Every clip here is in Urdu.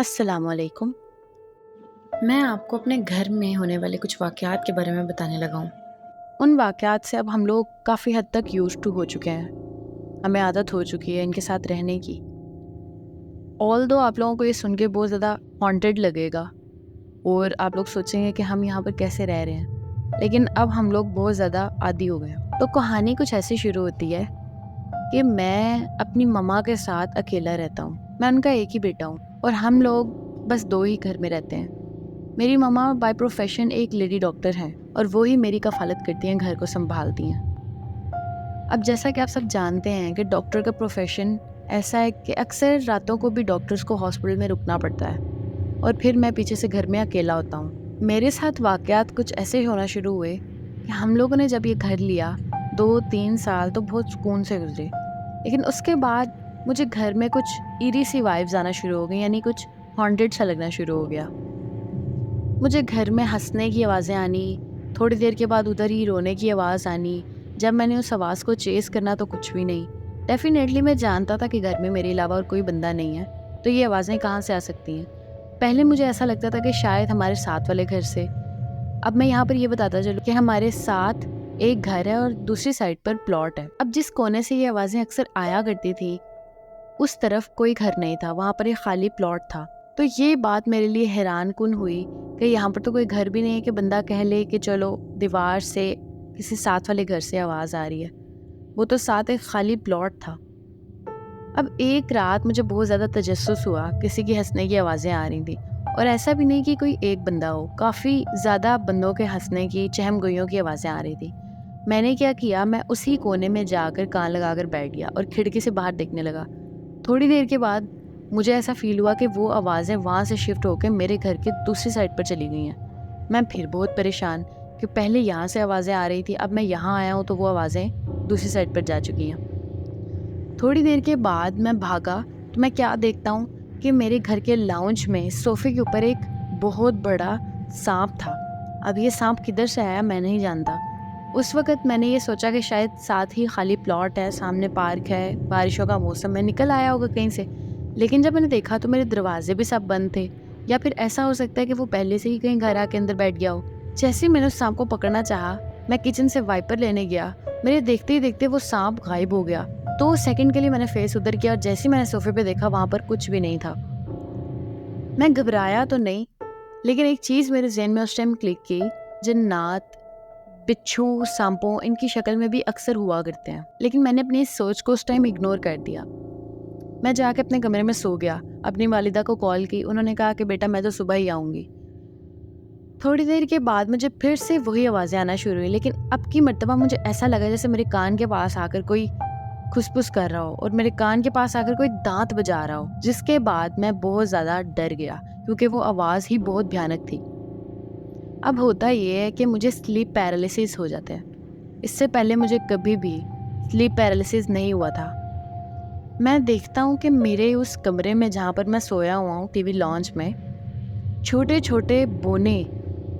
السلام علیکم۔ میں آپ کو اپنے گھر میں ہونے والے کچھ واقعات کے بارے میں بتانے لگا ہوں۔ ان واقعات سے اب ہم لوگ کافی حد تک یوزڈ ٹو ہو چکے ہیں، ہمیں عادت ہو چکی ہے ان کے ساتھ رہنے کی۔ آلدو آپ لوگوں کو یہ سن کے بہت زیادہ ہانٹیڈ لگے گا اور آپ لوگ سوچیں گے کہ ہم یہاں پر کیسے رہ رہے ہیں، لیکن اب ہم لوگ بہت زیادہ عادی ہو گئے ہیں۔ تو کہانی کچھ ایسی شروع ہوتی ہے کہ میں اپنی مما کے ساتھ اکیلا رہتا ہوں۔ میں ان کا ایک ہی بیٹا ہوں اور ہم لوگ بس دو ہی گھر میں رہتے ہیں۔ میری مما بائی پروفیشن ایک لیڈی ڈاکٹر ہیں اور وہی میری کفالت کرتی ہیں، گھر کو سنبھالتی ہیں۔ اب جیسا کہ آپ سب جانتے ہیں کہ ڈاکٹر کا پروفیشن ایسا ہے کہ اکثر راتوں کو بھی ڈاکٹرز کو ہاسپٹل میں رکنا پڑتا ہے اور پھر میں پیچھے سے گھر میں اکیلا ہوتا ہوں۔ میرے ساتھ واقعات کچھ ایسے ہونا شروع ہوئے کہ ہم لوگوں نے جب یہ گھر لیا 2-3 سال تو بہت سکون سے گزرے، لیکن اس کے بعد مجھے گھر میں کچھ ایری سی وائبز آنا شروع ہو گئی، یعنی کچھ ہانٹیڈ سا لگنا شروع ہو گیا۔ مجھے گھر میں ہنسنے کی آوازیں آنی، تھوڑی دیر کے بعد ادھر ہی رونے کی آواز آنی۔ جب میں نے اس آواز کو چیز کرنا تو کچھ بھی نہیں۔ ڈیفینیٹلی میں جانتا تھا کہ گھر میں میرے علاوہ اور کوئی بندہ نہیں ہے، تو یہ آوازیں کہاں سے آ سکتی ہیں۔ پہلے مجھے ایسا لگتا تھا کہ شاید ہمارے ساتھ والے گھر سے۔ اب میں یہاں پر یہ بتاتا چلوں کہ ہمارے ساتھ ایک گھر ہے اور دوسری سائڈ پر پلاٹ ہے۔ اب جس کونے سے یہ آوازیں اکثر آیا کرتی تھی اس طرف کوئی گھر نہیں تھا، وہاں پر ایک خالی پلاٹ تھا۔ تو یہ بات میرے لیے حیران کن ہوئی کہ یہاں پر تو کوئی گھر بھی نہیں ہے کہ بندہ کہہ لے کہ چلو دیوار سے کسی ساتھ والے گھر سے آواز آ رہی ہے، وہ تو ساتھ ایک خالی پلاٹ تھا۔ اب ایک رات مجھے بہت زیادہ تجسس ہوا، کسی کی ہنسنے کی آوازیں آ رہی تھیں، اور ایسا بھی نہیں کہ کوئی ایک بندہ ہو، کافی زیادہ بندوں کے ہنسنے کی، چہم گوئیوں کی آوازیں آ رہی تھی۔ میں نے کیا کیا، میں اسی کونے میں جا کر کان لگا کر بیٹھ گیا اور کھڑکی سے باہر دیکھنے لگا۔ تھوڑی دیر کے بعد مجھے ایسا فیل ہوا کہ وہ آوازیں وہاں سے شفٹ ہو کے میرے گھر کے دوسری سائڈ پر چلی گئی ہیں۔ میں پھر بہت پریشان کہ پہلے یہاں سے آوازیں آ رہی تھی، اب میں یہاں آیا ہوں تو وہ آوازیں دوسری سائڈ پر جا چکی ہیں۔ تھوڑی دیر کے بعد میں بھاگا تو میں کیا دیکھتا ہوں کہ میرے گھر کے لاؤنج میں صوفے کے اوپر ایک بہت بڑا سانپ تھا۔ اب یہ سانپ کدھر سے آیا میں نہیں جانتا۔ اس وقت میں نے یہ سوچا کہ شاید ساتھ ہی خالی پلاٹ ہے، سامنے پارک ہے، بارشوں کا موسم میں نکل آیا ہوگا کہیں سے۔ لیکن جب میں نے دیکھا تو میرے دروازے بھی سب بند تھے، یا پھر ایسا ہو سکتا ہے کہ وہ پہلے سے ہی کہیں گھر آ کے اندر بیٹھ گیا ہو۔ جیسے ہی میں نے اس سانپ کو پکڑنا چاہا، میں کچن سے وائپر لینے گیا، میرے دیکھتے ہی دیکھتے وہ سانپ غائب ہو گیا۔ 2 سیکنڈ کے لیے میں نے فیس ادھر کیا اور جیسے ہی میں نے صوفے پہ دیکھا وہاں پر کچھ بھی نہیں تھا۔ میں گھبرایا تو نہیں، لیکن ایک چیز میرے ذہن میں اس ٹائم کلک کی، جنات، بچھو، سانپوں ان کی شکل میں بھی اکثر ہوا کرتے ہیں، لیکن میں نے اپنی اس سوچ کو اس ٹائم اگنور کر دیا۔ میں جا کے اپنے کمرے میں سو گیا، اپنی والدہ کو کال کی، انہوں نے کہا کہ بیٹا میں تو صبح ہی آؤں گی۔ تھوڑی دیر کے بعد مجھے پھر سے وہی آوازیں آنا شروع ہوئی، لیکن اب کی مرتبہ مجھے ایسا لگا جیسے میرے کان کے پاس آ کر کوئی کھسپس کر رہا ہو اور میرے کان کے پاس آ کر کوئی دانت بجا رہا ہو، جس کے بعد میں بہت زیادہ ڈر گیا کیونکہ وہ آواز ہی بہت بھیانک تھی۔ اب ہوتا یہ ہے کہ مجھے سلیپ پیرالیسس ہو جاتا ہے، اس سے پہلے مجھے کبھی بھی سلیپ پیرالیسس نہیں ہوا تھا۔ میں دیکھتا ہوں کہ میرے اس کمرے میں جہاں پر میں سویا ہوا ہوں ٹی وی لانچ میں، چھوٹے چھوٹے بونے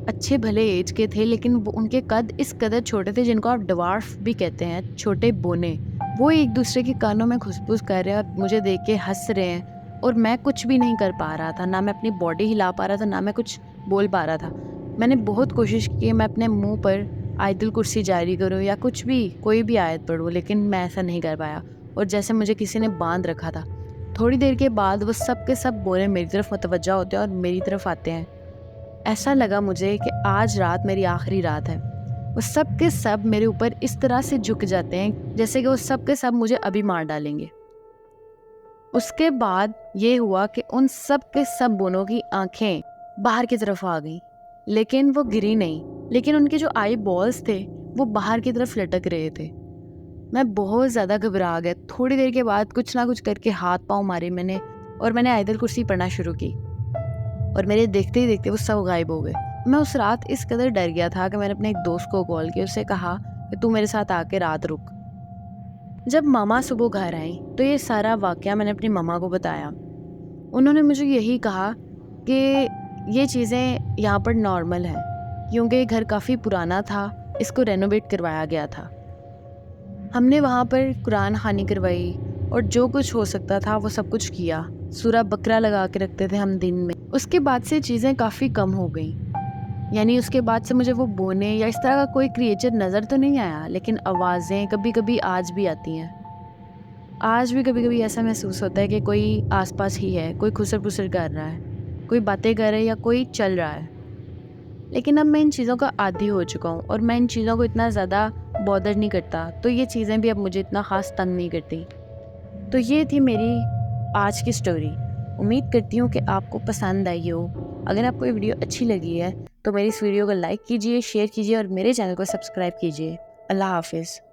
اچھے بھلے ایج کے تھے، لیکن وہ ان کے قد اس قدر چھوٹے تھے جن کو آپ ڈوارف بھی کہتے ہیں، چھوٹے بونے، وہ ایک دوسرے کے کانوں میں کھسپس کر رہے ہیں اور مجھے دیکھ کے ہنس رہے ہیں، اور میں کچھ بھی نہیں کر پا رہا تھا، نہ میں اپنی باڈی ہلا پا رہا تھا، نہ میں کچھ بول پا رہا تھا۔ میں نے بہت کوشش کی کہ میں اپنے منہ پر آیت الکرسی جاری کروں یا کچھ بھی، کوئی بھی آیت پڑھوں، لیکن میں ایسا نہیں کر پایا، اور جیسے مجھے کسی نے باندھ رکھا تھا۔ تھوڑی دیر کے بعد وہ سب کے سب بونے میری طرف متوجہ ہوتے ہیں اور میری طرف آتے ہیں۔ ایسا لگا مجھے کہ آج رات میری آخری رات ہے۔ وہ سب کے سب میرے اوپر اس طرح سے جھک جاتے ہیں جیسے کہ وہ سب کے سب مجھے ابھی مار ڈالیں گے۔ اس کے بعد یہ ہوا کہ ان سب کے سب بونوں کی آنکھیں باہر کی طرف آ گئیں، لیکن وہ گری نہیں، لیکن ان کے جو آئی بالز تھے وہ باہر کی طرف لٹک رہے تھے۔ میں بہت زیادہ گھبرا گیا۔ تھوڑی دیر کے بعد کچھ نہ کچھ کر کے ہاتھ پاؤں مارے میں نے، اور میں نے آیت الکرسی پڑھنا شروع کی، اور میرے دیکھتے ہی دیکھتے وہ سب غائب ہو گئے۔ میں اس رات اس قدر ڈر گیا تھا کہ میں نے اپنے ایک دوست کو کال کی، اس سے کہا کہ تو میرے ساتھ آ کے رات رک۔ جب ماما صبح گھر آئیں تو یہ سارا واقعہ میں نے اپنی ماما کو بتایا۔ انہوں نے مجھے یہی کہا کہ یہ چیزیں یہاں پر نارمل ہیں، کیونکہ یہ گھر کافی پرانا تھا، اس کو رینوویٹ کروایا گیا تھا۔ ہم نے وہاں پر قرآن خوانی کروائی اور جو کچھ ہو سکتا تھا وہ سب کچھ کیا، سورہ بقرہ لگا کے رکھتے تھے ہم دن میں. اس کے بعد سے چیزیں کافی کم ہو گئیں. یعنی اس کے بعد سے مجھے وہ بونے یا اس طرح کا کوئی کریچر نظر تو نہیں آیا، لیکن آوازیں کبھی کبھی آج بھی آتی ہیں. آج بھی کبھی کبھی ایسا محسوس ہوتا ہے کہ کوئی آس پاس ہی ہے، کوئی خسر پسر کر رہا ہے، کوئی باتیں کر رہا ہے یا کوئی چل رہا ہے. لیکن اب میں ان چیزوں کا عادی ہو چکا ہوں اور میں ان چیزوں کو اتنا زیادہ بودر نہیں کرتا، تو یہ چیزیں بھی اب مجھے اتنا خاص تنگ نہیں کرتی. تو یہ تھی میری آج کی سٹوری. امید کرتی ہوں کہ آپ کو پسند آئی ہو. اگر آپ کو یہ ویڈیو اچھی لگی ہے تو میری اس ویڈیو کو لائک کیجیے، شیئر کیجیے اور میرے چینل کو سبسکرائب کیجیے. اللہ حافظ.